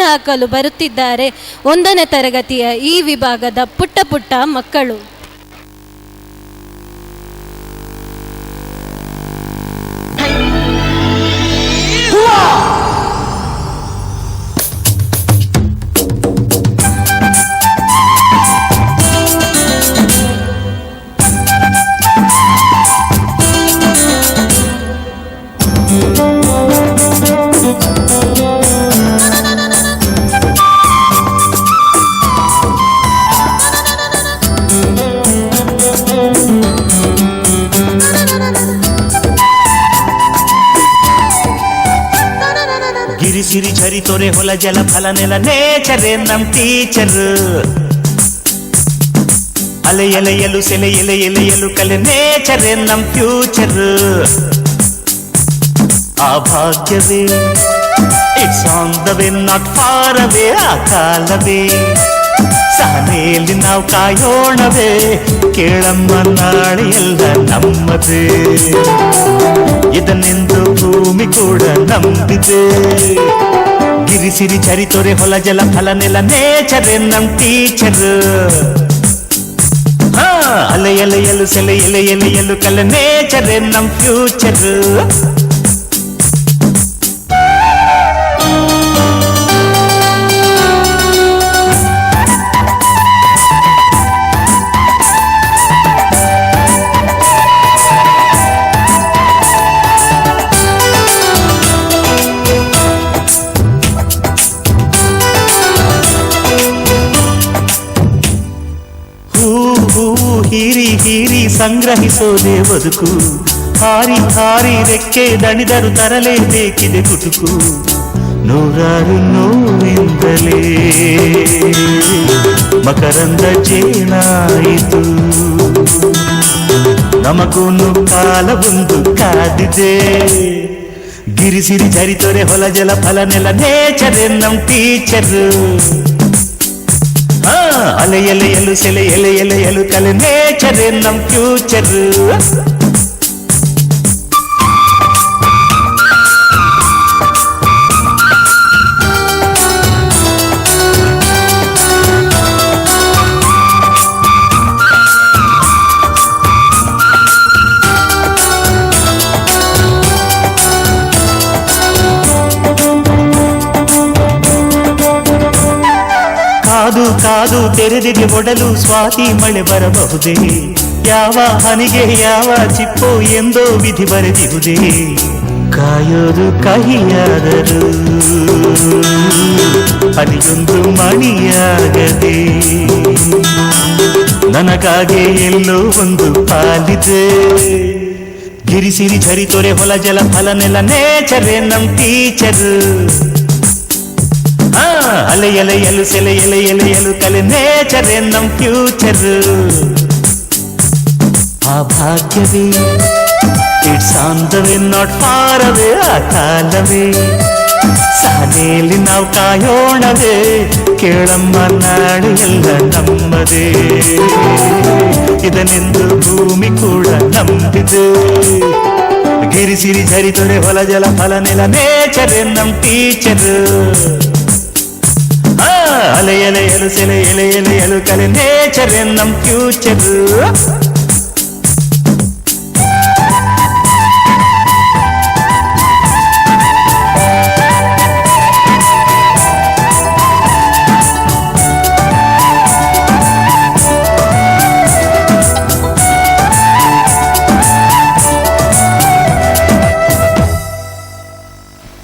ಹಾಕಲು ಬರುತ್ತಿದ್ದಾರೆ 1ನೇ ತರಗತಿಯ ಈ ವಿಭಾಗದ ಪುಟ್ಟ ಪುಟ್ಟ ಮಕ್ಕಳು. ಗಿರಿಸಿರಿ ಝರಿ ತೊರೆ ಹೊಲ ಜಲ ಫಲ ನೆಲ ನೇಚರೇ ನಮ್ ಟೀಚರ್. ಅಲೆ ಎಲೆಯಲು ಸೆಲೆ ಎಲೆ ಎಲೆಯಲು ಕಲೆ ನೇಚರೇ ನಮ್ ಫ್ಯೂಚರ್. ಆ ಭಾಗ್ಯವೇ it's on the way not far away. ಆ ಕಾಲವೇ ಸಹನೆಯಲ್ಲಿ ನಾವು ಕಾಯೋಣವೇ. ಕೇಳಮ್ಮ ನಾಳೆ ಎಲ್ಲ ನಮ್ಮದೇ. ಇದನ್ನೆಂದು ಭೂಮಿ ಕೂಡ ನಂಬಿದೆ. ಗಿರಿಸಿರಿ ಝರಿ ತೊರೆ ಹೊಲ ಜಲ ಫಲ ನೆಲ ನೇಚರೇ ನಮ್ ಟೀಚರ್. ಅಲೆ ಎಲೆಯಲು ಸೆಲೆ ಎಲೆ ಎಲೆಯಲು ಕಲೆ ನೇಚರೇ ನಮ್ ಫ್ಯೂಚರ್. ಹೀರಿ ಹೀರಿ ಸಂಗ್ರಹಿಸೋದೇ ಬದುಕು. ಹಾರಿ ಹಾರಿ ರೆಕ್ಕೆ ದಣಿದರು ತರಲೇಬೇಕಿದೆ ಕುಟುಕು. ನೂರಾರು ನೋವಿಂದಲೇ ಮಕರಂದ ಜೇನಾಯಿತು. ನಮಗೂನು ಕಾಲವೊಂದು ಕಾದಿದೆ. ಗಿರಿಸಿರಿ ಝರಿ ತೊರೆ ಹೊಲ ಜಲ ಫಲ ನೆಲ ನೇಚರೇ ನಮ್ ಟೀಚರ್. ಅಲೆ ಎಲೆಯಲು ಸೆಲೆ ಎಲೆ ಎಲೆಯಲು ಕಲೆ ನೇಚರೇ ನಮ್ ಫ್ಯೂಚರ್. ಕಾದು ಕಾದು ತೆರೆದಿದೆ ಒಡಲು ಸ್ವಾತಿ ಮಳೆ ಬರಬಹುದೇ. ಯಾವ ಹನಿಗೆ ಯಾವ ಚಿಪ್ಪೋ ಎಂದೋ ವಿಧಿ ಬರೆದಿರುವುದೇ. ಕಾಯೋದು ಕಹಿಯಾದರೂ ಹನಿಯೊಂದು ಮಣಿಯಾಗದೆ. ನನಗಾಗೆ ಎಲ್ಲೋ ಒಂದು ಪಾಲಿದೆ. ಗಿರಿಸಿರಿ ಝರಿ ತೊರೆ ಹೊಲ ಜಲ ಫಲ ನೆಲ ನೇಚರೇ ನಮ್ ಟೀಚರ್. ಅಲೆ ಎಲೆಯಲು ಸೆಲೆ ಎಲೆ ಎಲೆಯಲು ಕಲೆ ನೇಚರೇ ನಮ್ ಫ್ಯೂಚರ್. ಆ ಭಾಗ್ಯವೇ it's on the way not far away. ಆ ಕಾಲವೇ ಸಹನೆಯಲ್ಲಿ ನಾವು ಕಾಯೋಣವೇ. ಕೇಳಮ್ಮ ನಾಳೆ ಎಲ್ಲ ನಮ್ಮದೇ. ಇದನ್ನೆಂದು ಭೂಮಿ ಕೂಡ ನಂಬಿದೆ. ಗಿರಿಸಿರಿ ಝರಿ ತೊರೆ ಹೊಲ ಜಲ ಫಲ ನೆಲ ನೇಚರೇ ನಮ್ ಟೀಚರ್. ಅಲೆ ಎಲೆಯಲು ಸೆಲೆ ಎಲೆ ಎಲೆಯಲು ಕಲೆ ನೇಚರೇ ನಮ್ ಫ್ಯೂಚರ್.